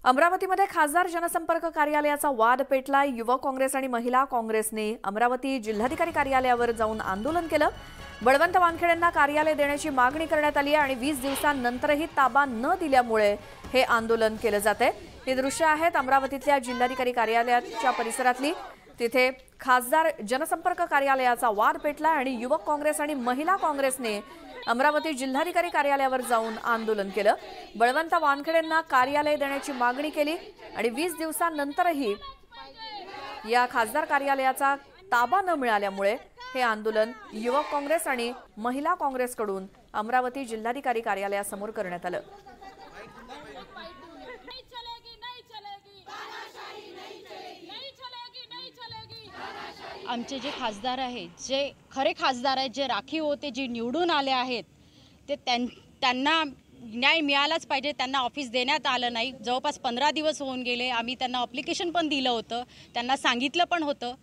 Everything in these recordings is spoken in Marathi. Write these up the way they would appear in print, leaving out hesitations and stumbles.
अमरावतीमध्ये खासदार जनसंपर्क कार्यालयाचा वाद पेटला। युवक काँग्रेस आणि महिला काँग्रेसने अमरावती जिल्हाधिकारी कार्यालयावर जाऊन आंदोलन केलं। बळवंत वानखेडेंना कार्यालय देण्याची मागणी करण्यात आली आणि 20 दिवसांनंतरही ताबा न दिल्यामुळे हे आंदोलन केलं जातंय। ही दृश्य आहेत अमरावतीतल्या जिल्हाधिकारी कार्यालयाच्या परिसरातली। तिथे खासदार जनसंपर्क कार्यालयाचा वाद पेटला आणि युवक काँग्रेस आणि महिला काँग्रेसने अमरावती जिल्हाधिकारी कार्यालयावर जाऊन आंदोलन केलं। बळवंत वानखेडेंना कार्यालय देण्याची मागणी केली आणि 20 दिवसांनंतरही या खासदार कार्यालयाचा ताबा न मिळाल्यामुळे हे आंदोलन युवक काँग्रेस आणि महिला काँग्रेसकडून अमरावती जिल्हाधिकारी कार्यालयासमोर करण्यात आलं। आमचे जे खासदार आहेत, जे खरे खासदार आहेत, जे राखीव होते, जे निवडून आले आहेत, ते त्यांना न्याय मिळालाच पाहिजे। त्यांना ऑफिस देण्यात आलं नाही। जवळपास 15 दिवस होऊन गेले। आम्ही त्यांना ॲप्लिकेशन पण दिलं होतं, त्यांना सांगितलं पण होतं।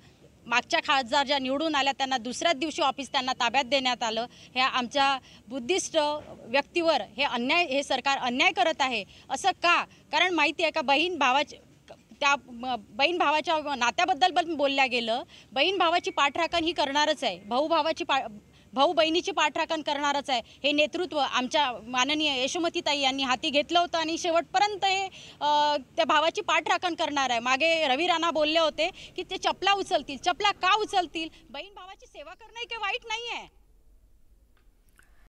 मागच्या खासदार ज्या निवडून आल्या त्यांना दुसऱ्याच दिवशी ऑफिस त्यांना ताब्यात देण्यात आलं। ह्या आमच्या बुद्धिस्ट व्यक्तीवर हे सरकार अन्याय करत आहे। असं का? कारण माहिती आहे का, बहीण भावाच्या नात्याबद्दल पण बोलल्या गेलं। बहीण भावाची पाठराखण ही करणारच आहे, भाऊ बहिणीची पाठराखण करणारच आहे। हे नेतृत्व आमच्या माननीय यशोमतीताई यांनी हाती घेतलं होतं आणि शेवटपर्यंत हे त्या भावाची पाठराखण करणार आहे। मागे रवी राणा बोलले होते की ते चपला उचलतील। चपला का उचलतील? बहीण भावाची सेवा करणं काही वाईट नाही आहे।